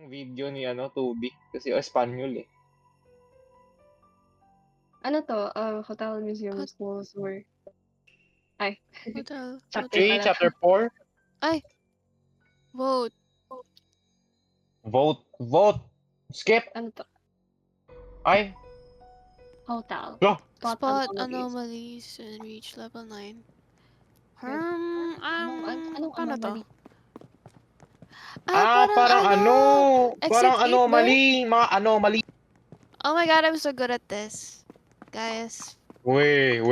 yung video ni Tubi kasi Espanyol eh. Ano to? Hotel Museum Schools were... Ay. Hotel. Chapter Okay, pala. chapter 4. Ay! Vote. Vote. Skip. Ano to? Ay. Hotel. Go. Spot anomalies. anomalies and reach level 9. Anong Paano to? anomaly? Parang parang Exit 8 ba? anomaly, mga anomaly. Oh my god, I'm so good at this. Guys. Wait.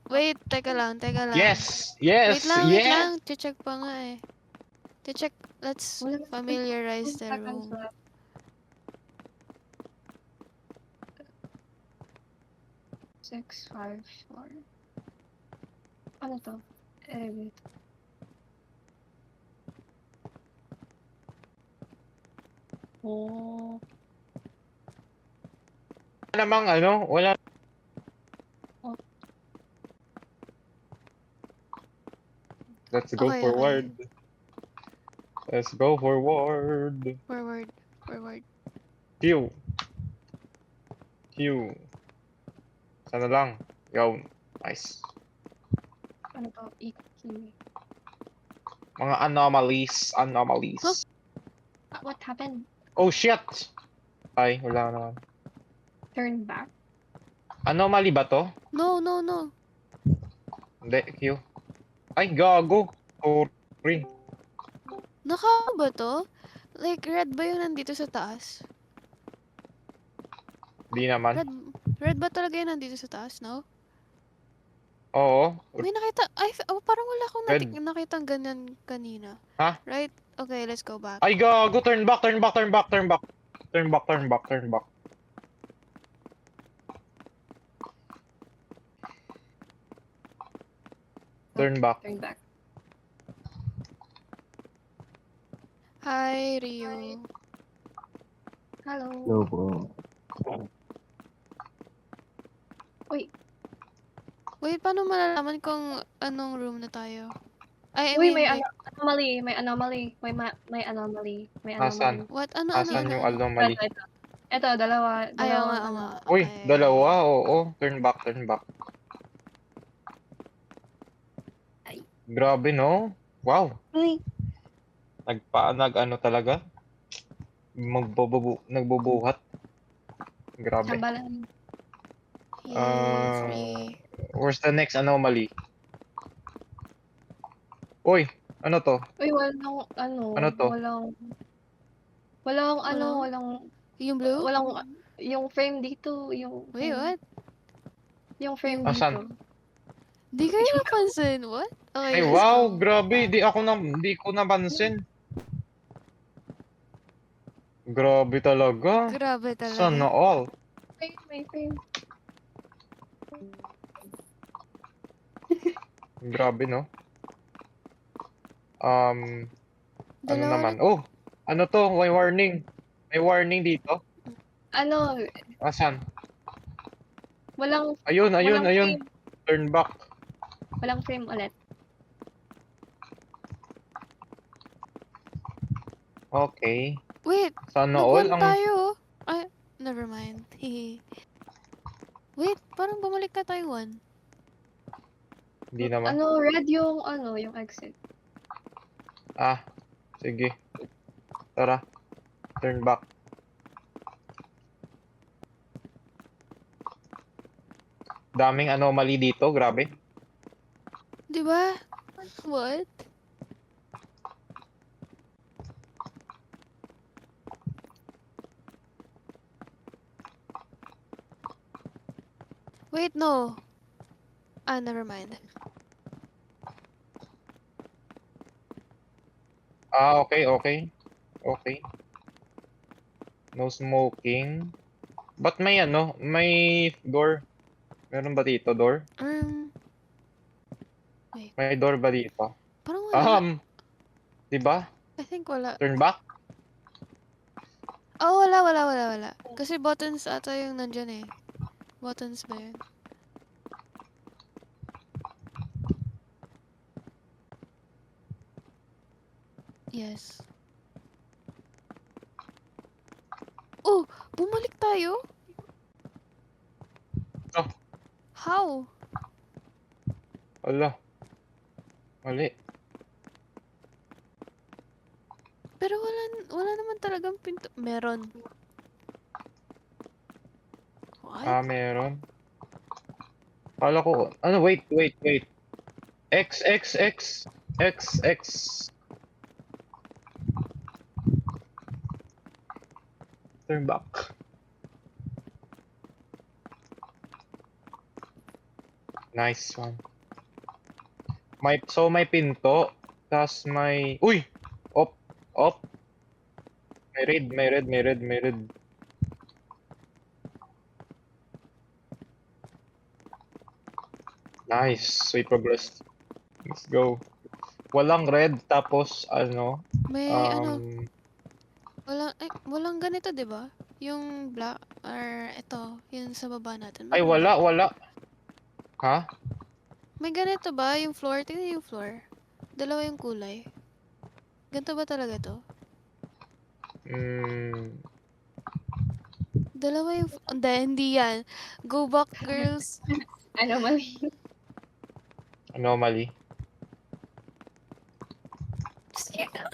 Wait, teka lang. Yes. Wait lang. Check pa nga eh. Check, let's familiarize the room. 6, 5, 4. Ano to? Elevator. Oh. Wala. Oh. Let's go Okay, forward. Let's go forward. Forward. Q. Sana lang. Yo. Nice. Ano to? Iki. Mga anomalies. Huh? What happened? Oh shit. Ay, wala naman. Turn back? Anomaly ba to? No. Hindi, Q. Ay, gago. Sorry. Naka ba to? Like, red ba yung nandito sa taas? Di naman. Red ba talaga yung nandito sa taas, no? Oo. May nakita, parang wala akong Red. nakitang ganyan kanina. Ha? Right? Okay, let's go back. Ay, gago. Turn back. Turn back. Turn back. Hi, Rio. Hello. Hello po. Wait, paano malalaman kung anong room na tayo? Uy, may anomaly. May anomaly. Nasaan? What? Ano? Nasaan yung anomaly? Ito, dalawa. Ayaw nga. Uy, Okay. dalawa. Oo. Turn back. Ay. Grabe, no? Wow. Uy. Nag-ano talaga? Nagbubuhat. Grabe. Sambalan. Free. Where's the next anomaly? Uy, ano to? Uy, Ano to? walang Yung blue? yung frame dito, Wait, what? Yung frame Asan? dito. Di kayo napansin? What? Okay, Ay, let's wow, go. grabe. Di ko napansin. Grabe talaga. Sana all. May frame. Grabe, no? Ano naman? Oh, ano to? May warning. May warning dito. Ano? Asan? Walang Ayun. frame. Turn back. Walang frame ulit. Okay. Wait, Sana all nag-1 ang... tayo. Ay, never mind. Wait, parang bumalik na tayo 1. Hindi naman. Red yung exit. Sige. Tara. Turn back. Daming anomaly dito, grabe. Di ba? What? Wait, no. Never mind. Okay. No smoking. Ba't may may door? Meron ba dito door? Wait. May door ba dito? Parang wala. Di ba? I think wala. Turn back? Oh, wala. Kasi buttons ata yung nandyan eh. Buttons ba yun? Yes. Bumalik tayo? Oh. How? Ala. Mali. Pero wala naman talagang pinto. Meron. What? Meron. Kala ko, ano, wait. X. Turn back. Nice one. May pinto, tas may, uy! Op. May red. Nice, we progressed. Let's go. Walang red, tapos ano, May ano, um, walang ganito, 'di ba? Yung black or ito, yung sa baba natin. ay Meron ba? wala. Ha? May ganito ba yung floor? Tingnan yung floor. Dalawa yung kulay. Ganito ba talaga to? Dalawa yung... Hindi yan. Go back, girls. Anomaly. Anomaly.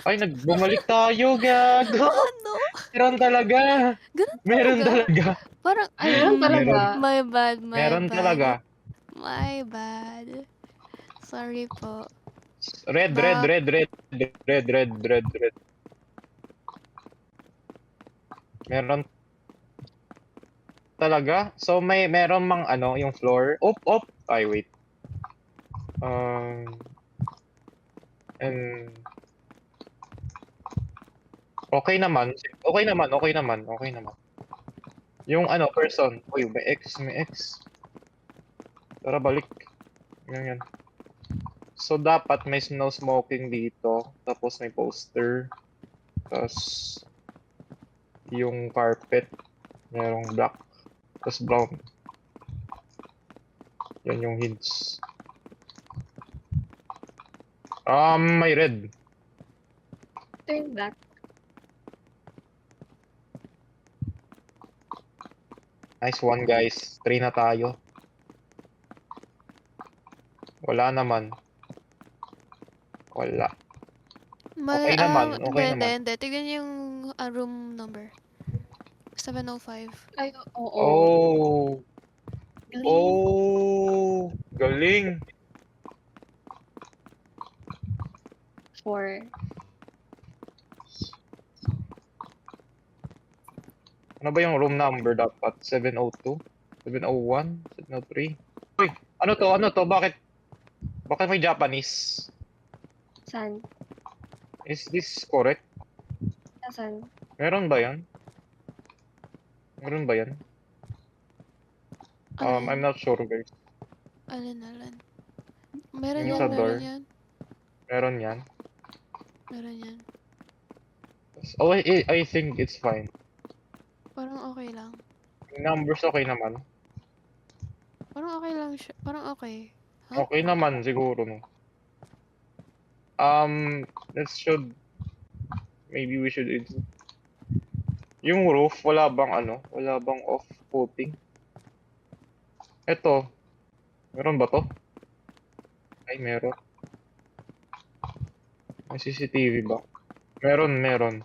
Ay, bumalik tayo, gago! Ano? Meron talaga! Ganun Meron talaga? talaga! Parang, Meron talaga. my bad. Meron talaga. My bad. Sorry po. Red. Meron talaga. So meron mang ano, yung floor. Op. Ay, wait. And okay naman. Yung ano, person. Uy, may X. Tara, balik. Yan. So dapat may no smoking dito. Tapos may poster. Tapos yung carpet. Merong black. Tapos brown. Yan yung hints. May red. Turn back. Nice one, guys. 3 na tayo. Wala naman. Wala. Okay naman. Hindi. Tignan yung room number. 705. Ay, oo. Oh. Galing. Oh. Galing. 4. Ano ba yung room number dapat? 702? 701? 703? Uy! Ano to? Bakit may Japanese? Saan? Is this correct? Saan? Meron ba yan? I'm not sure, guys. Alin. Meron Yung yan, sa door. meron yan. Meron yan. Meron yan. Oh, I think it's fine. Parang okay lang. Yung numbers okay naman. Parang okay lang siya. Parang okay. Huh? Okay naman siguro, no. Maybe we should yung roof, wala bang off-putting? Eto, meron ba to? Ay, meron. May CCTV ba? Meron.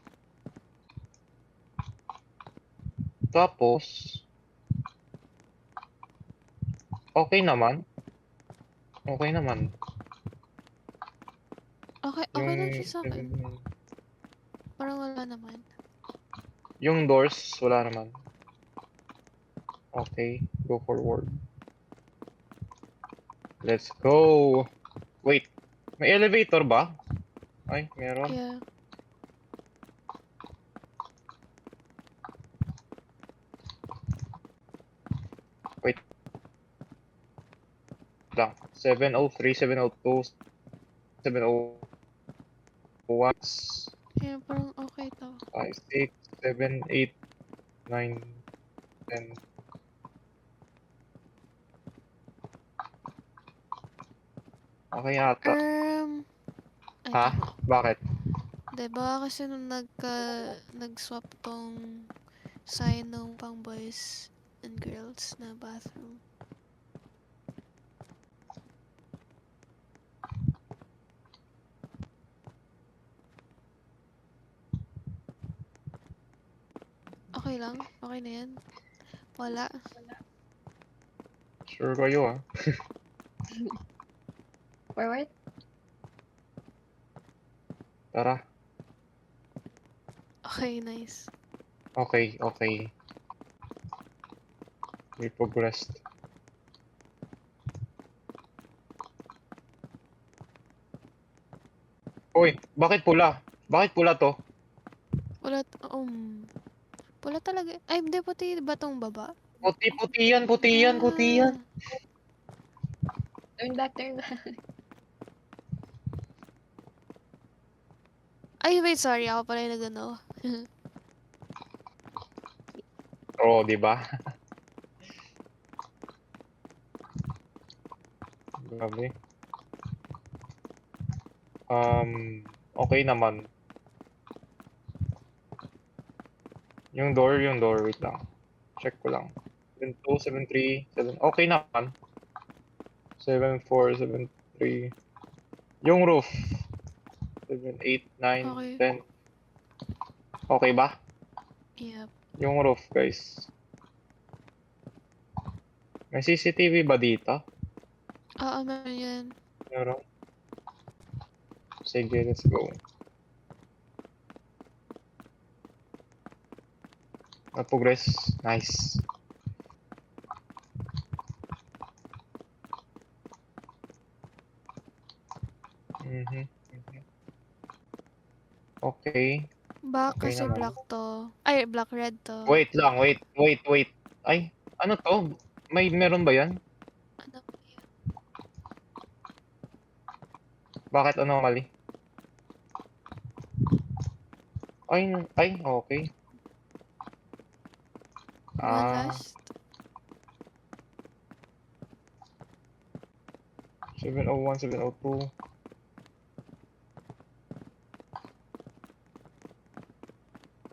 Tapos, okay naman. Okay lang siya sa akin. Parang wala naman. Yung doors, wala naman. Okay, go forward. Let's go! Wait, may elevator ba? Ay, meron. Yeah. Lang. 703, 702, 701, Yeah, parang okay to. 5, 6, 7, 8, 9, 10. Okay yata. Ay, Ha? tama. Bakit? Hindi, baka kasi nung nag-swap tong sign ng pang boys and girls na bathroom. Okay lang? Okay na yan? Wala? Sure kayo ah. Forward? Tara. Okay, nice. Okay, okay. We progressed. Uy, bakit pula? Bakit pula to? Wala, wala talaga. Ay, hindi, puti ba tong baba? Puti yan, puti yan, puti yan. Ah. Turn back, turn back. Ay, wait, sorry. Ako pala yung nag-ano. Oo, di ba? Grabe. Okay naman. Yung door, wait lang. Check ko lang. 7-2, 7-3, 7. Okay naman. 7-4, 7-3. Yung roof. 7-8, 9, Okay. 10. Okay ba? Yep. Yung roof, guys. May CCTV ba dito? Oo, meron yan. Meron. Sige, let's go. Progress. Nice. Mhm. Okay. Back Okay kasi naman. black to. Ay, black red to. Wait lang, wait. Ay, ano to? Meron ba yan? Ano? Bakit anomaly? Ay, okay. One Ah, last? 701, 702.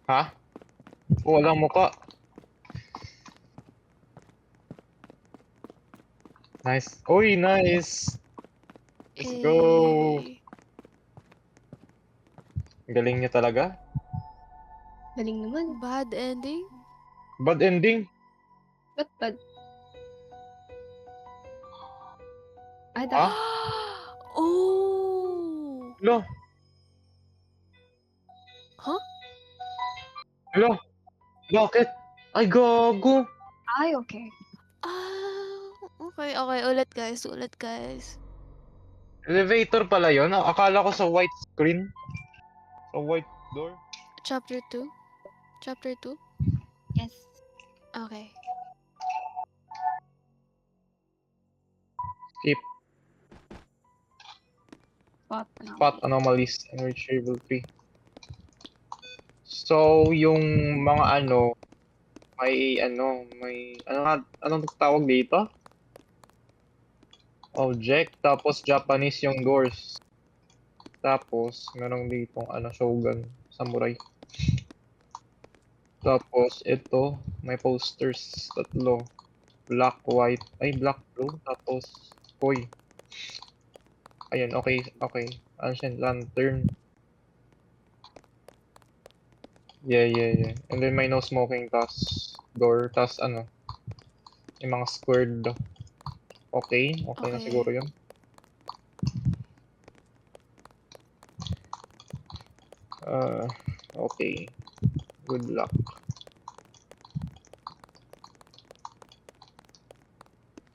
Ha? Walang muka. Nice. Uy, nice. Let's go. Eh, Galing niya talaga. Galing naman. bad ending? Bad ending. Ba't bad? Ah, Ha? Oh! Lo. Huh? Lo. Bakit? Ay, gago. Ay, okay. Ah, okay, okay. Ulit guys. Elevator pala yon. Akala ko sa white screen. Sa white door. Chapter 2? Chapter 2? Yes. Okay. Skip. Spot anomalies and retrieval tree. So, yung mga anong tawag dito? Object, tapos Japanese yung doors. Tapos, merong ditong shogun, samurai. Tapos, ito, may posters, tatlo. Black, white, black, blue, tapos, koi. Ayun, okay. Ancient lantern. Yeah. And then may no smoking, tas door, tas yung mga squared. Okay na siguro Okay. yun. Okay. Good luck.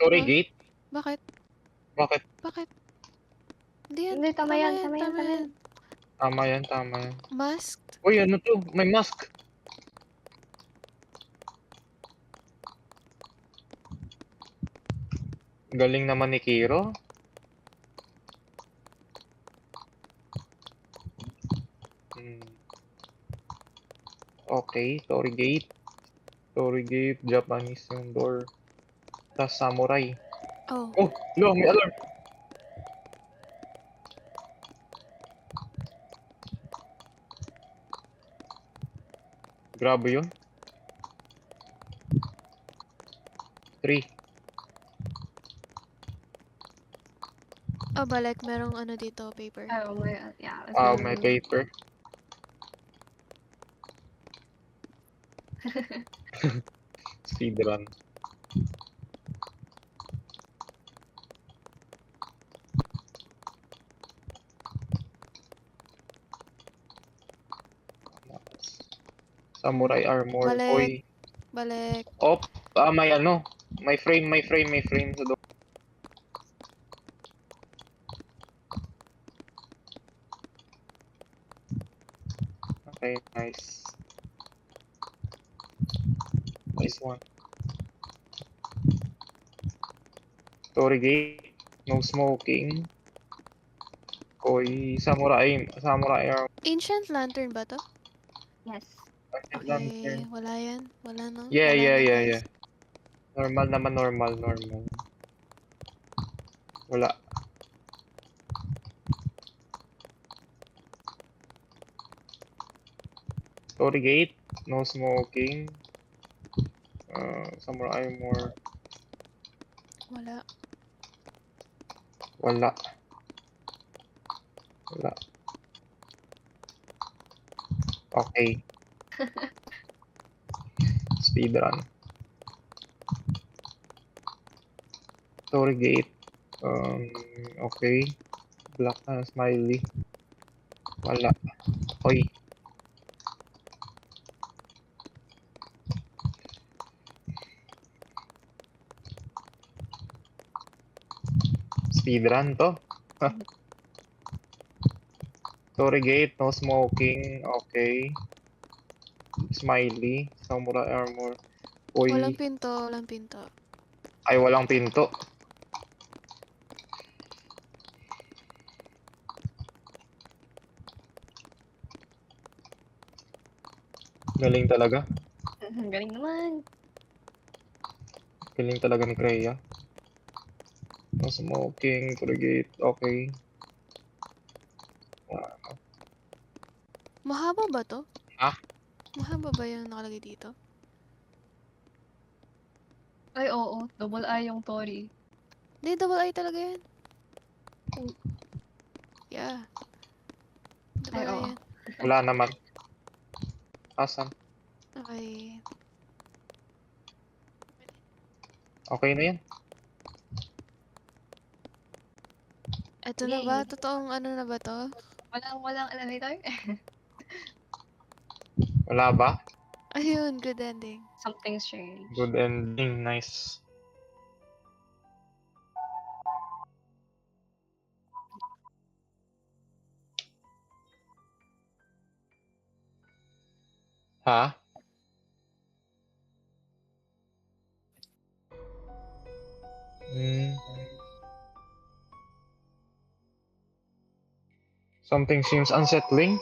Sorry, Huh? gate? Bakit? Bakit? Bakit? Hindi yan. Hindi, tama yan. Tama yan. Masked? Uy, ano to? May mask. Galing naman ni Kiro. Okay, Torii Gate, Japanese yung door. Tas samurai. Oh. Oh, lo, may alarm. Grabe yun. 3. Oh, balik. Merong ano dito, paper. Oh my god, yeah. May paper. Speedrun. Samurai armor. Balik. Uy. Balik. Op. May ano. May frame sa door. Okay, nice. Nice one. Story gate. No smoking. Uy, samurai armor. Ancient lantern ba to? Yes. Okay, Lantern. wala yan. Wala no? Yeah, Wala na, yeah. guys. Normal naman, normal. Wala. Story gate. No smoking. Samurai armor. Wala. Wala. Okay. Speedrun. Story gate. Okay. Black na smiley. Wala. Hoy. Speedrun to. Story gate, no smoking. Okay. Smiley. Samurai armor. Walang Uy. pinto. Walang pinto. Ay, walang pinto. Galing talaga. Galing naman. Galing talaga ni Kreia. No smoking. Story gate. Okay. Mahaba ba to? Ha? Mahaba ba yung nakalagay dito? Ay, oo. Double I yung Tori. Hindi, double I talaga yan. Oh. Yeah. Double Ay, I oo. yan. Wala naman. Asan? Okay. Okay na yan. Ito na ba? Yay. Totoong ano na ba to? Walang elevator. Wala ba? Ayun, good ending. Something strange. Good ending. Nice. Ha? Something seems unsettling.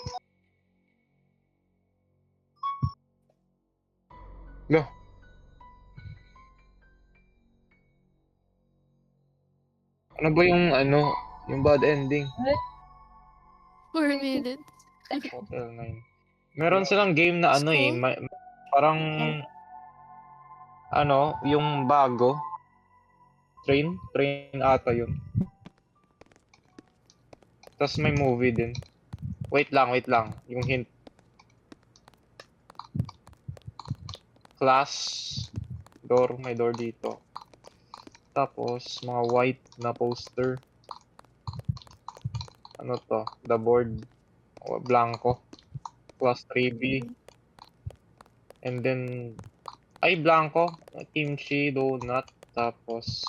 Lo. Ano ba yung bad ending? 4 minutes. Hotel 9. Meron silang game na School? parang yung bago. Train ata yun. Tapos may movie din. Wait lang. Yung hint. Class. May door dito. Tapos, mga white na poster. Ano to? The board. Blanco. Class 3B. And then, blanco. Kimchi, donut. Tapos,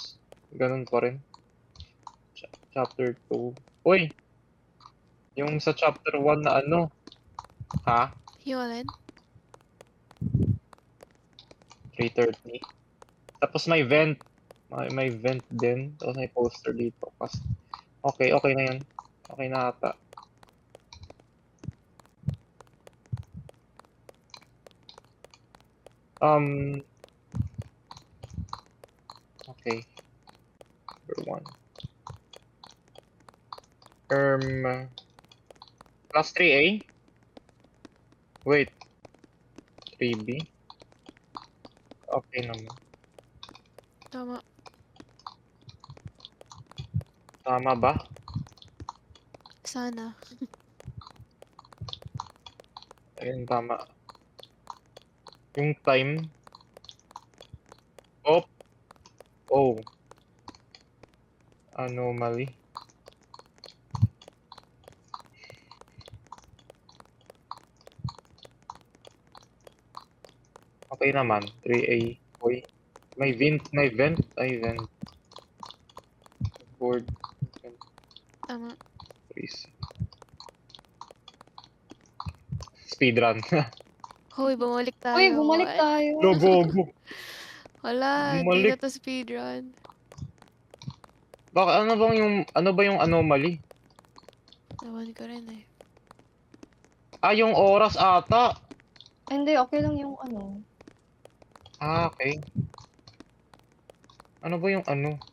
ganun pa rin. Chapter 2. Uy! Yung sa chapter 1 na ha? Yung alin? 3:30. Tapos may vent. May vent din. Tapos may poster dito. Okay na yan. Okay na ata. Okay. Number 1. Class 3A? Wait. 3B? Okay naman. Tama. Tama ba? Sana. Ayun, tama. Yung time. Oh, oh. Anomaly. Okay naman. 3A. Uy. May vent. Ay, vent. Board. Tama. 3C. Speedrun. Hoy, bumalik Uy, tayo. bumalik What? tayo. Logo. Wala, di na Bumalik. to speedrun. Baka ano ba yung anomaly? Ewan ko rin eh. Ah, yung oras ata. Hindi, okay lang yung ano. Ah, okay. Ano ba yung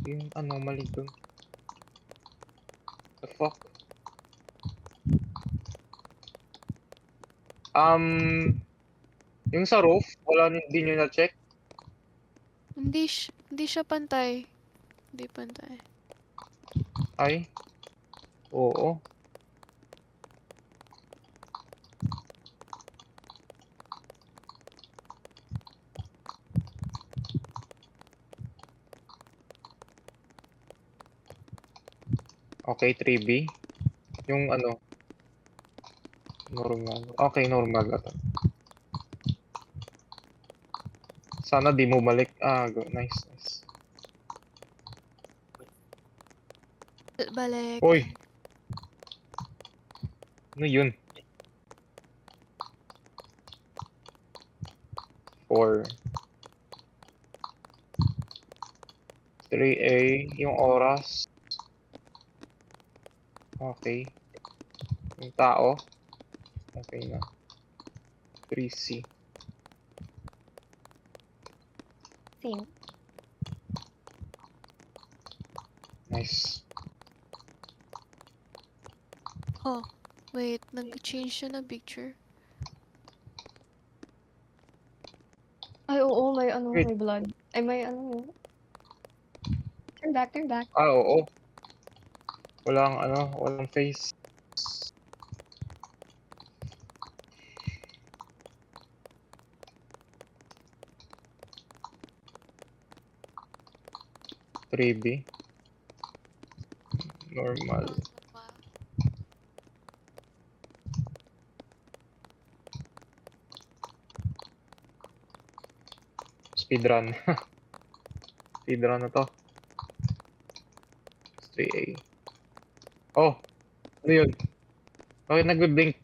yung anomaly dun? The fuck? Yung sa roof, hindi nyo na-check? Hindi siya pantay. Hindi pantay. Ay, oo. Okay, 3B. Yung normal. Okay, normal. Sana di mo balik. Ah, nice. Balik. Uy, ano yun? 4. 3A, yung oras. Okay. Yung tao. Okay na. 3C. Same. Nice. Oh, wait. Nag-change siya na picture. Ay, oo, may Wait. may blood. Ay, may ano. Turn back. Ah, oo. Walang face. Freebie. Normal. Speedrun. Speedrun na to. 3A. Oh! Ano yun? Bakit nagbe-blink?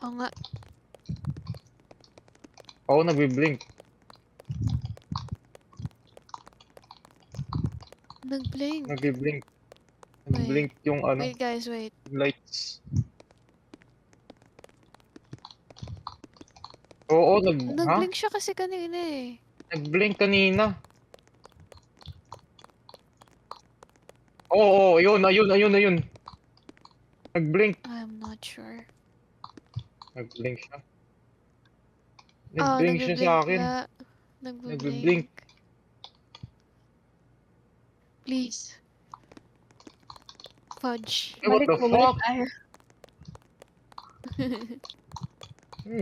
Oo nga. Oo, nagbe-blink. Nag-blink. Nagbe-blink. Wait. Nag-blink yung Wait guys, wait. lights. Oo, Nag-blink siya kasi kanina eh. Nag-blink kanina. Oo, ayun. Nag-blink. I'm not sure. Nag-blink siya. Ah, Nag-blink siya sa nagbe-blink akin. nga. Nagbe-blink. Nagbe-blink. Please. Fudge. Eh, what the Bumalik fuck? tayo.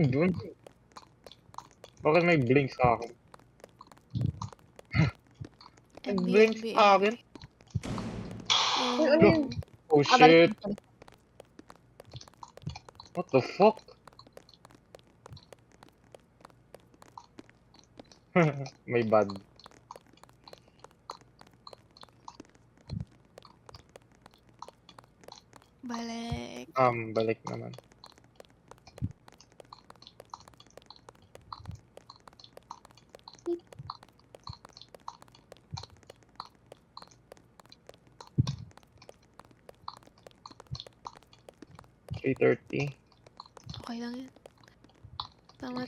Dun. Bakit may blink sa akin? Nag-blink NB. sa akin? Uy, ano yun? Oh Balik. shit. What the fuck? May bad. Balik. Balik naman. $3:30. Okay lang yan. Tama.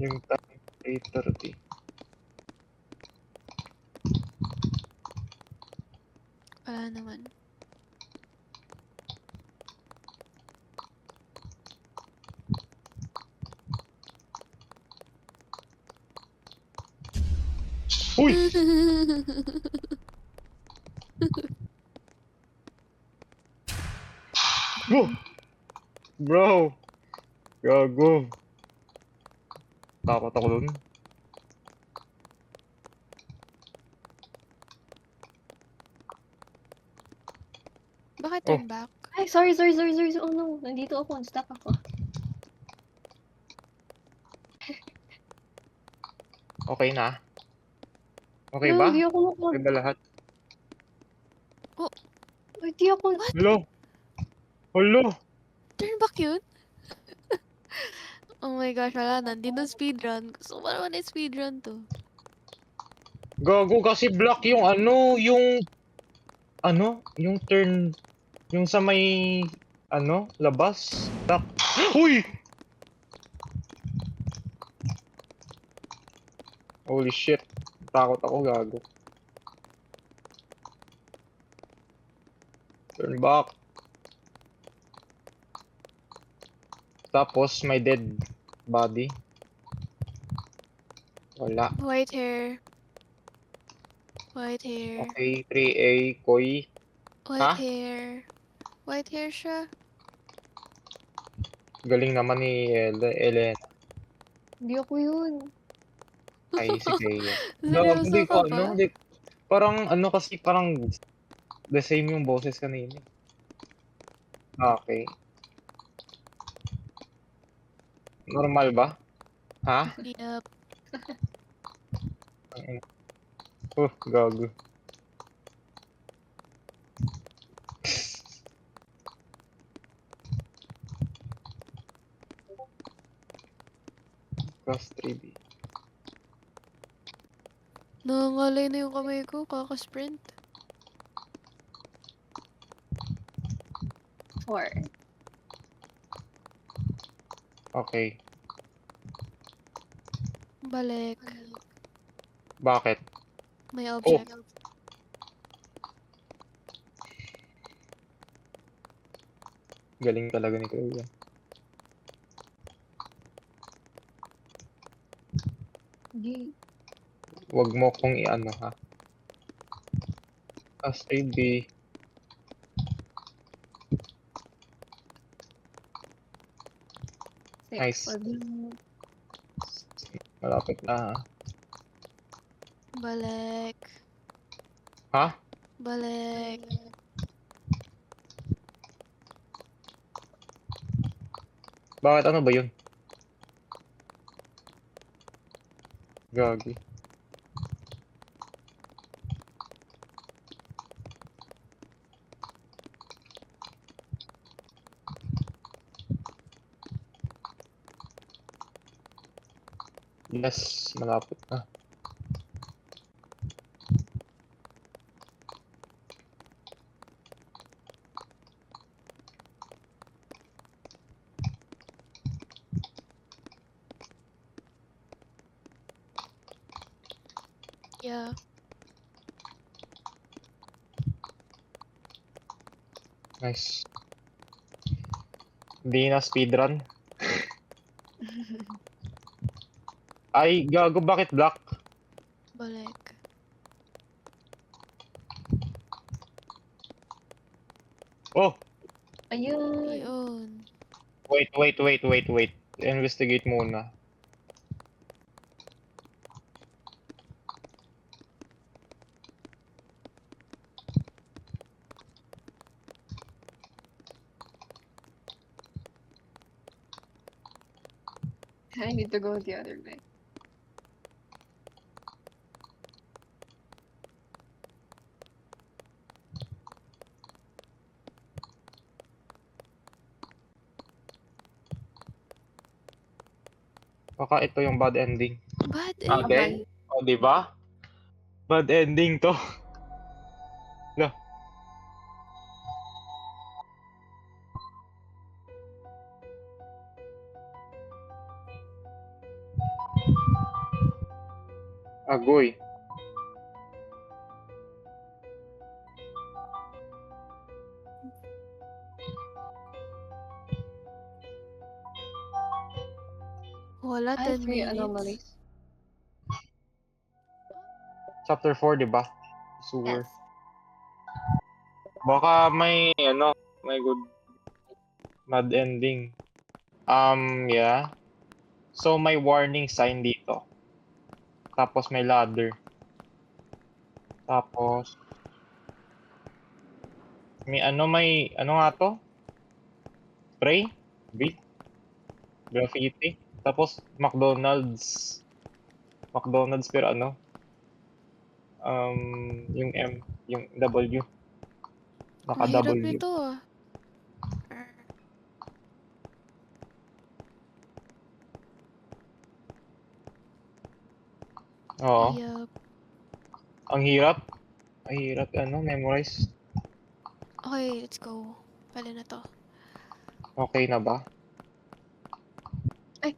Yung time, 8:30. Wala naman. Uy! Go! Bro! Gago. Takot ako dun. Bakit Oh. turn back? Ay, sorry. Oh no, nandito ako. Stuck ako. Okay na? Okay No, ba? hindi ako Okay ba lahat? Hindi ako. What? Hello? Hello? Turn back yun? Oh my gosh, wala na. Hindi na speedrun. Gusto ko pa naman speedrun to. Gago kasi block yung ano, yung turn, yung sa may, labas. Block. Uy! Holy shit. Takot ako, gago. Turn back. Tapos may dead body. Wala. White hair. White hair. Okay, 3A, Koi. White Ha? hair. White hair siya. Galing naman ni Elena. Hindi ako yun. Ay, si Kaya. Seryoso Hindi ka ko, ba? hindi. Parang, kasi parang the same yung boses kanina. Okay. Normal ba? Ha? Yep. Gago. Cross 3B. Nangangalay na yung kamay ko. Kaka-sprint. 4. Okay. Balik. Bakit? May object. Galing talaga ni Kuya. Hindi. Wag mo kong i-ano, ha? Cross 3B. Nice. Malapit na, ha? Balik. Ha? Balik. Bakit? Ano ba yun? Gagi. Yes, malapit na. Yeah. Nice. Hindi na speedrun. Ay, gago, bakit black? Balik. Oh! Ayun. Yun. Wait. Investigate muna. I need to go the other way. Baka ito yung bad ending. Bad Ate? O, di ba? Bad ending to. No. Agoy. Wala, I 10 three minutes. anomalies. Chapter 4, di ba? Sewer. Yes. Baka may, may good mad ending. Yeah. So, may warning sign dito. Tapos, may ladder. Tapos, may ano nga to? Spray? Beat? Graffiti? Tapos, McDonald's. McDonald's pero yung M, yung W. Ang hirap Naka-W. nito ah. Oo. Yup. Ang hirap. Ang hirap, memorize. Okay, let's go. Pala na to. Okay na ba? Ay.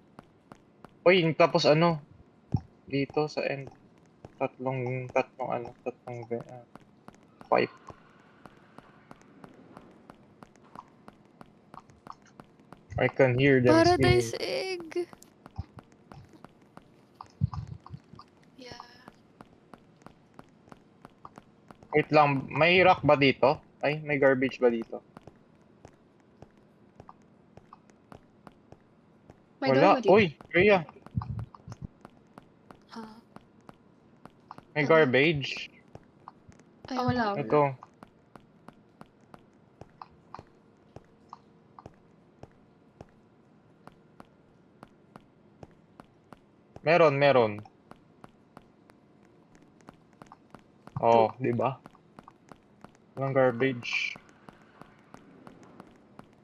Uy, tapos dito sa end. Tatlong pipe. I can hear them screaming. Paradise egg! Yeah. Wait lang, may rock ba dito? Ay, may garbage ba dito? May door Wala. ba dito? Uy, Rhea, Ha? may Ano? garbage. Ay, Wala. Ito. Meron. Oh, di ba? Walang garbage.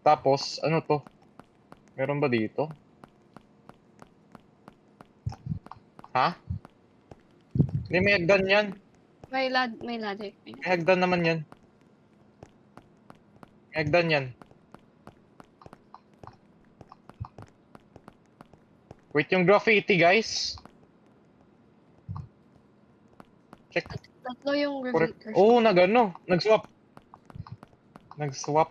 Tapos, ano to? Meron ba dito? Ha? Hindi, may hagdan yan. May ladder. May ladder. May hagdan naman yan. May hagdan yan. Wait, yung graffiti, guys. Check. Tatlo yung Correct. reveal. Oh, Nag-swap. Nag-swap.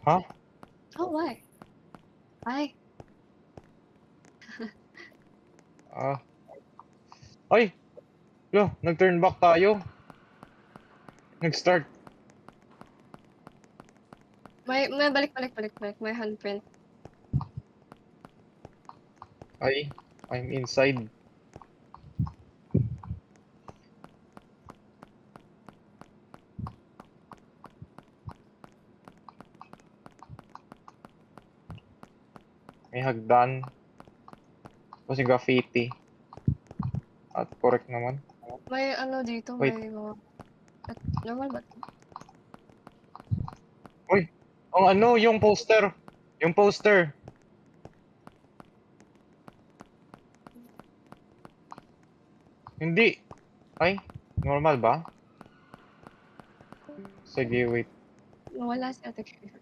Ha? Oh, why? Ay. Ah. Ay! Yo, nag-turn back tayo. Nag-start. May balik. May handprint. Ay, I'm inside. May hagdan. Tapos yung graffiti. At correct naman. May dito. Wait. May mga... normal ba? Yung poster. Yung poster. Hindi. Ay, normal ba? Sige, wait. Wala si Ate Claire.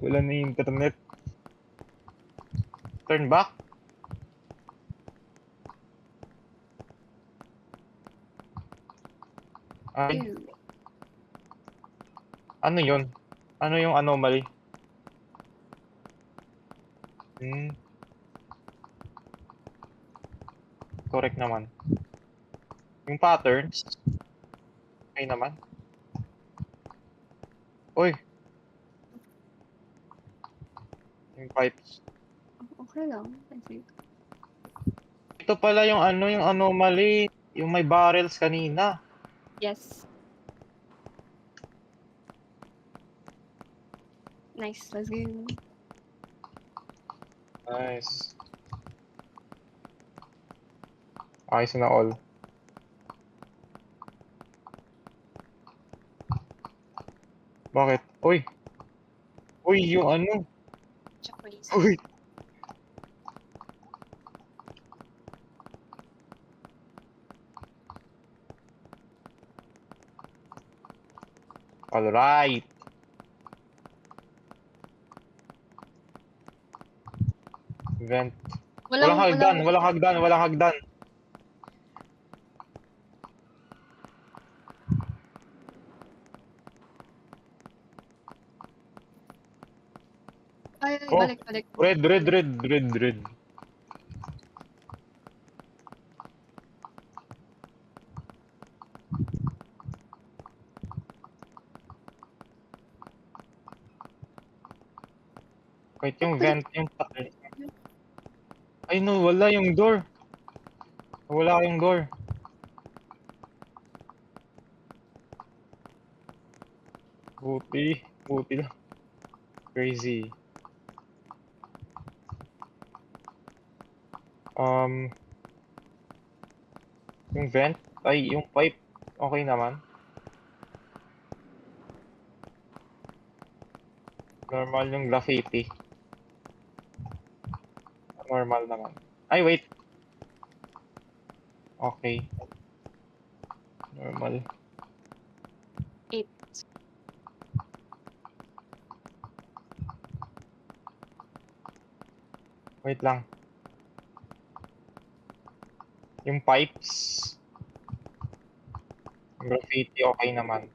Wala na yung internet. Turn back? Ay, Ew. ano yun? Ano yung anomaly? Correct naman. Yung patterns. Okay naman. Uy! Yung pipes. Okay lang. I think. Ito pala yung yung anomaly. Yung may barrels kanina. Yes. Nice. Let's go. Nice. Ayos na all. Bakit? Uy! Uy, yung Check please. Uy! Alright. Vent. Walang hagdan. Oh, balik, balik. red. Wait, yung Balik. vent, yung takil. Ay no, wala yung door. Wala yung door. Buti lang. Crazy. Um, yung vent, ay, yung pipe, okay naman. Normal yung graffiti. Normal naman. Ay, wait. Okay. Normal. 8. Wait lang. Yung pipes, yung graffiti, okay naman.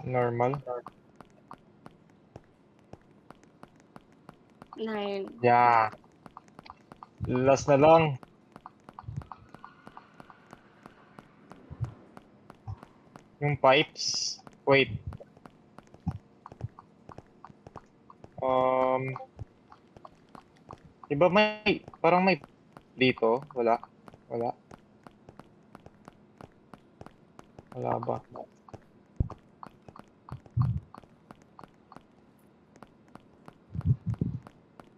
Normal. 9. Yeah. Last na lang. Yung pipes. Wait. Um, Diba parang may dito? Wala. Wala. Wala ba?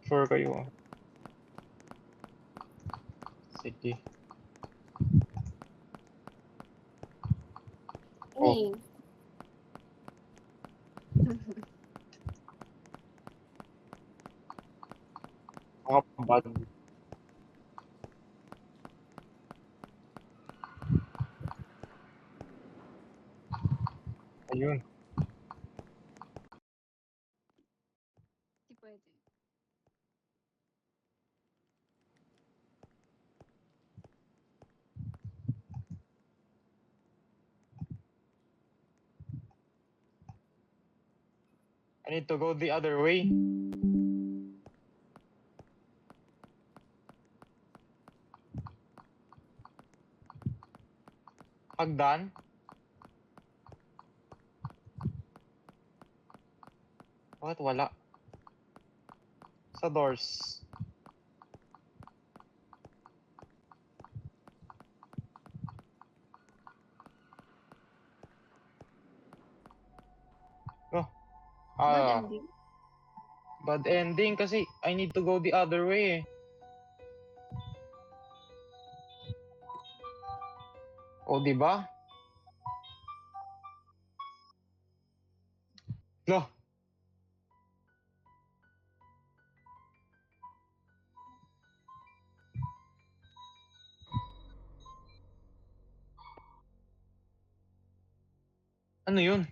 Sure kayo ah. Sige. Oh. Hey. Mga bad. Ayun. Di pwede. I need to go the other way. Hagdan? Bakit wala? Sa doors. Oh. Bad Ah, ending. bad ending kasi I need to go the other way eh. O, di ba? Lo. Ano yun?